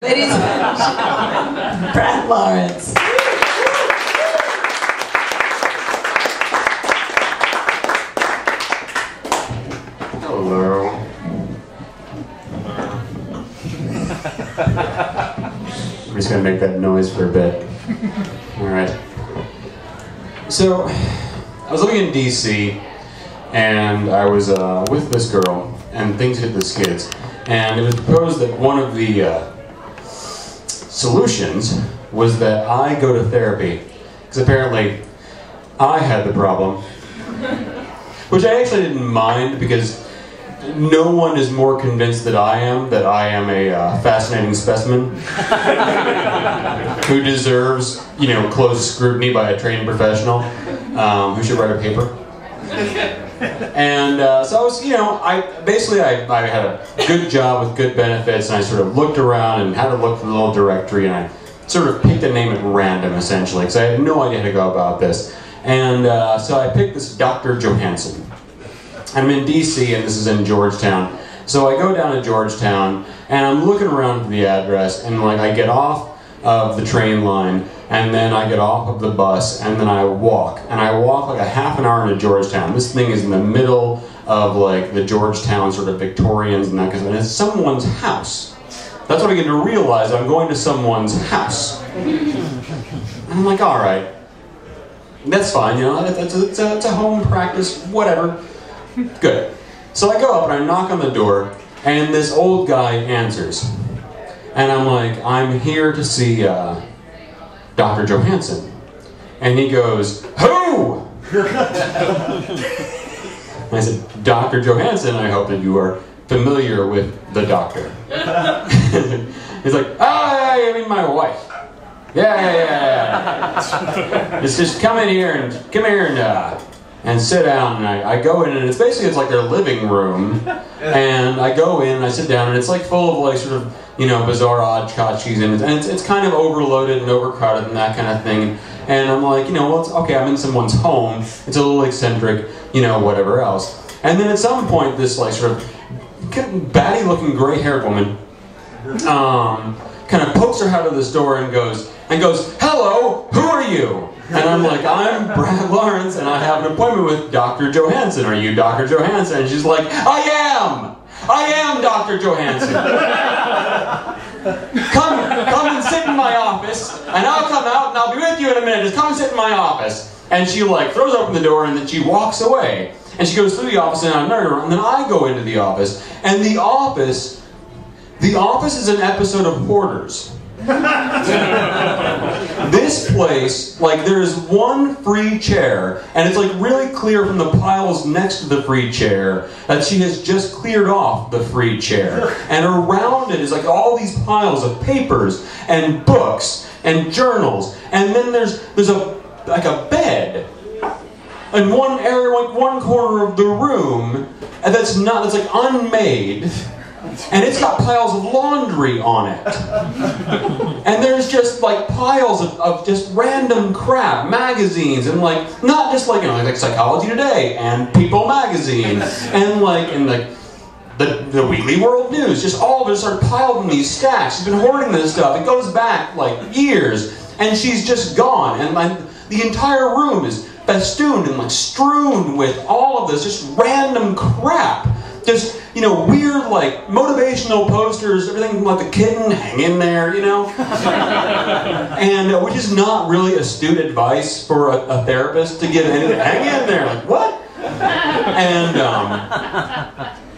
Ladies and gentlemen, Brad Lawrence. Hello. I'm just gonna make that noise for a bit. Alright. So, I was living in DC, and I was with this girl, and things hit the skids. And it was proposed that one of the solutions was that I go to therapy, because apparently I had the problem, which I actually didn't mind, because no one is more convinced that I am a fascinating specimen who deserves, you know, close scrutiny by a trained professional who should write a paper. And so I was, you know, I had a good job with good benefits, and I sort of looked around and had to look for the little directory, and I sort of picked a name at random, essentially, because I had no idea how to go about this. And so I picked this Dr. Johansson. I'm in DC, and this is in Georgetown. So I go down to Georgetown, and I'm looking around for the address, and like I get off of the train line, and then I get off of the bus, and then I walk. And I walk like a half an hour into Georgetown. This thing is in the middle of like the Georgetown sort of Victorians and that kind of stuff, and it's someone's house. That's what I get to realize. I'm going to someone's house. And I'm like, all right, that's fine, you know, it's a home practice, whatever. Good. So I go up and I knock on the door, and this old guy answers. And I'm like, I'm here to see Dr. Johansson. And he goes, who? And I said, Dr. Johansson, I hope that you are familiar with the doctor. He's like, I mean my wife. Yeah. Just come here and sit down, and I go in, and it's like their living room, and I go in, and I sit down, and it's like full of like sort of, you know, bizarre odd-tchotchkes, and it's kind of overloaded and overcrowded and that kind of thing, and I'm like, you know, well, it's okay, I'm in someone's home, it's a little eccentric, you know, whatever else. And then at some point, this like sort of batty-looking gray-haired woman kind of pokes her head out of this door and goes, hello, who are you? And I'm like, I'm Brad Lawrence, and I have an appointment with Dr. Johansson. Are you Dr. Johansson? And she's like, I am Dr. Johansson. Come and sit in my office, and I'll come out, and I'll be with you in a minute. Just come and sit in my office. And she like throws open the door, and then she walks away. And she goes through the office, and then I go into the office, and the office is an episode of Hoarders. This place, like, there's one free chair, and it's like really clear from the piles next to the free chair that she has just cleared off the free chair. And around it is like all these piles of papers and books and journals, and then there's a bed in one area, like one corner of the room, and that's like unmade. And it's got piles of laundry on it. And there's just like piles of just random crap, magazines, and like, not just like, you know, like Psychology Today and People Magazine and the Weekly World News, just all of it sort of piled in these stacks. She's been hoarding this stuff. It goes back like years, and she's just gone. And like the entire room is festooned and like strewn with all of this just random crap. Just, you know, weird, like, motivational posters, everything from, like, the kitten, hang in there, you know? And which is not really astute advice for a therapist to give anything. Hang in there, like, what? And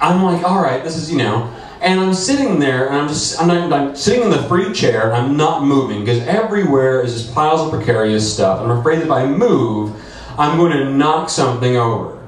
I'm like, all right, this is, you know. And I'm sitting there, and I'm sitting in the free chair, and I'm not moving, because everywhere is just piles of precarious stuff. I'm afraid that if I move, I'm going to knock something over.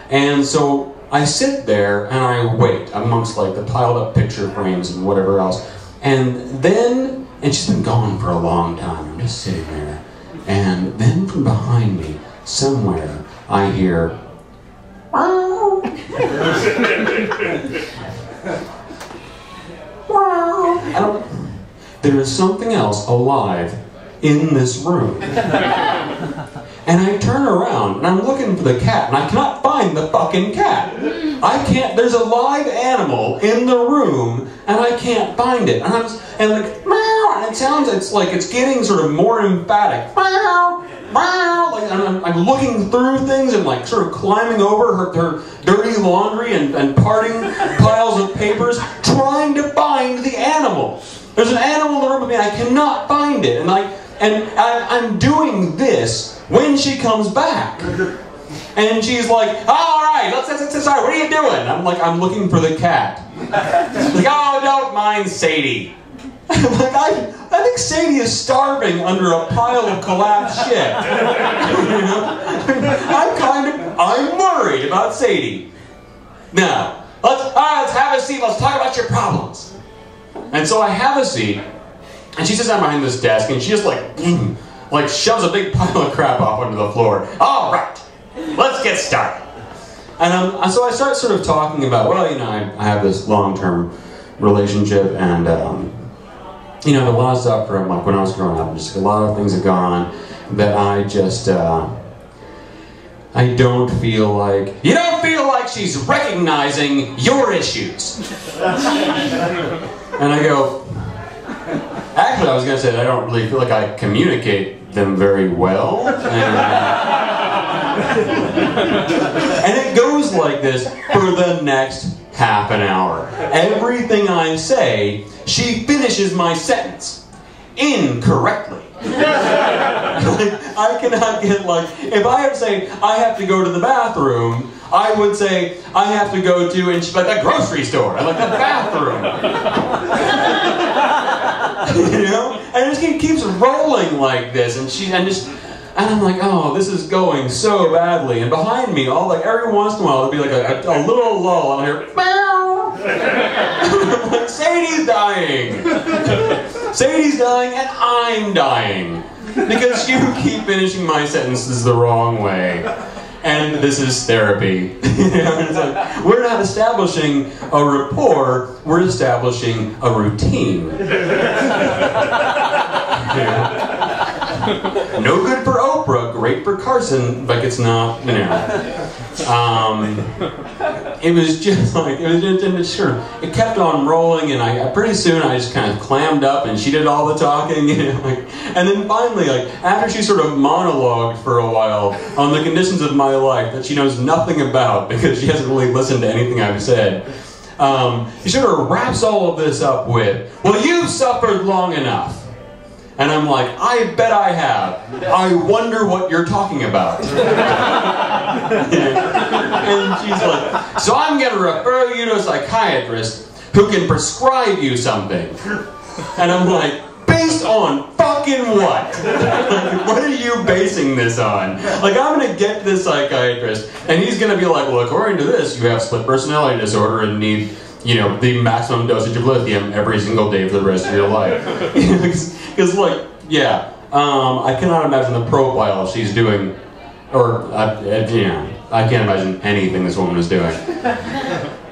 And so I sit there and I wait amongst like the piled up picture frames and whatever else. And she's been gone for a long time. I'm just sitting there. And then from behind me, somewhere, I hear, wow. There is something else alive in this room. And I turn around and I'm looking for the cat and I cannot find the fucking cat. I can't, there's a live animal in the room and I can't find it. And like, meow, and it sounds, it's like it's getting sort of more emphatic. Meow, meow, like, and I'm looking through things and like sort of climbing over her dirty laundry and parting piles of papers, trying to find the animal. There's an animal in the room with me and I cannot find it. And I'm doing this when she comes back. And she's like, all right, sorry, what are you doing? I'm like, I'm looking for the cat. She's like, oh, don't mind Sadie. I'm like, I think Sadie is starving under a pile of collapsed shit. You know? I'm worried about Sadie. Now, let's have a seat, let's talk about your problems. And so I have a seat, and she sits down behind this desk, and she just like shoves a big pile of crap off onto the floor. All right, let's get started. And so I start sort of talking about, well, you know, I have this long-term relationship, and you know, a lot of stuff from like when I was growing up, just a lot of things have gone on that I just I don't feel like, you don't feel like she's recognizing your issues. And I go, actually, I was going to say that I don't really feel like I communicate them very well. And it goes like this for the next half an hour. Everything I say, she finishes my sentence incorrectly. I cannot get like, if I have to say, I have to go to the bathroom, I would say, I have to go to, and she's like, the grocery store. I'm like, the bathroom. You know? And it just keeps rolling like this, and I'm like, oh, this is going so badly. And behind me, every once in a while, there'll be like a little lull, and I'll hear, meow. I'm like, Sadie's dying. Sadie's dying, and I'm dying. Because you keep finishing my sentences the wrong way. And this is therapy. You know? It's like, we're not establishing a rapport, we're establishing a routine. Yeah. No good for Oprah, great for Carson, but it's not, you know. It was just like, it kept on rolling, and pretty soon I just kind of clammed up, and she did all the talking, you know, and then finally, after she sort of monologued for a while on the conditions of my life that she knows nothing about because she hasn't really listened to anything I've said, she sort of wraps all of this up with, well, you've suffered long enough. And I'm like, I bet I have. I wonder what you're talking about. And she's like, so I'm going to refer you to a psychiatrist who can prescribe you something. And I'm like, based on fucking what? What are you basing this on? Like, I'm going to get to this psychiatrist, and he's going to be like, well, according to this, you have split personality disorder and need, you know, the maximum dosage of lithium every single day for the rest of your life. Because, like, yeah, I cannot imagine the profile she's doing, or, yeah, I can't imagine anything this woman is doing.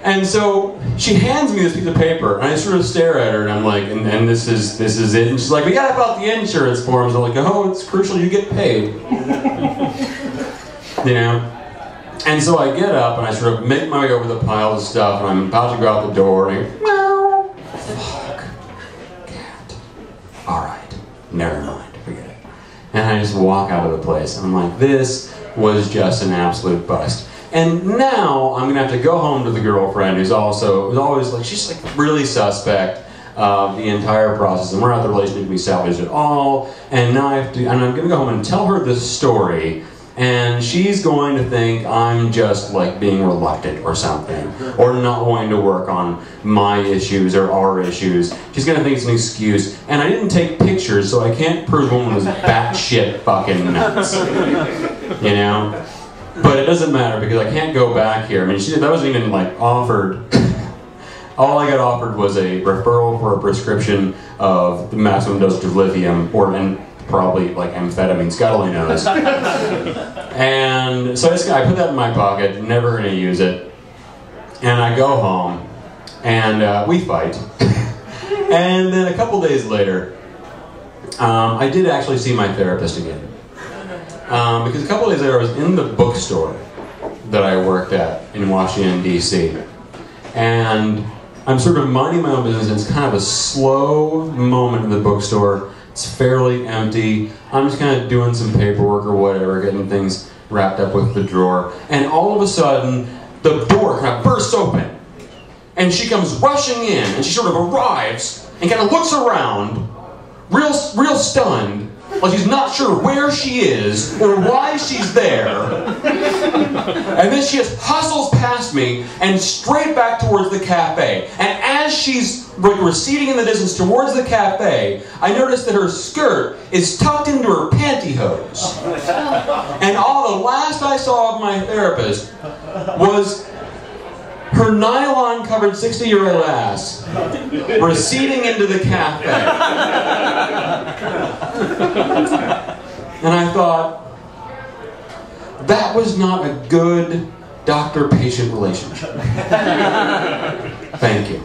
And so she hands me this piece of paper, and I sort of stare at her, and I'm like, and this is it. And she's like, we gotta fill out the insurance forms. I'm like, oh, it's crucial you get paid. You know? And so I get up, and I sort of make my way over the pile of stuff, and I'm about to go out the door, and I go, meow. Fuck. Cat. Alright. Never mind. Forget it. And I just walk out of the place. I'm like, this was just an absolute bust. And now I'm going to have to go home to the girlfriend who's always like, she's like really suspect of the entire process. And we're not the relationship we salvaged at all. And now I'm going to go home and tell her this story. And she's going to think I'm just like being reluctant or something, or not wanting to work on my issues or our issues. She's going to think it's an excuse. And I didn't take pictures, so I can't prove the woman was batshit fucking nuts. You know? But it doesn't matter because I can't go back here. I mean, that wasn't even like offered. All I got offered was a referral for a prescription of the maximum dosage of lithium, and probably like amphetamines, God only knows. And so I put that in my pocket, never going to use it. And I go home, and we fight. And then a couple days later, I did actually see my therapist again. because a couple days later I was in the bookstore that I worked at in Washington, D.C. And I'm sort of minding my own business. It's kind of a slow moment in the bookstore. It's fairly empty. I'm just kind of doing some paperwork or whatever, getting things wrapped up with the drawer. And all of a sudden, the door kind of bursts open. And she comes rushing in, and she sort of arrives and kind of looks around, real stunned, like she's not sure where she is or why she's there. And then she just hustles past me and straight back towards the cafe. And as she's receding in the distance towards the cafe, I noticed that her skirt is tucked into her pantyhose. And all the last I saw of my therapist was her nylon-covered 60-year-old ass receding into the cafe. And I thought, that was not a good doctor-patient relationship. Thank you.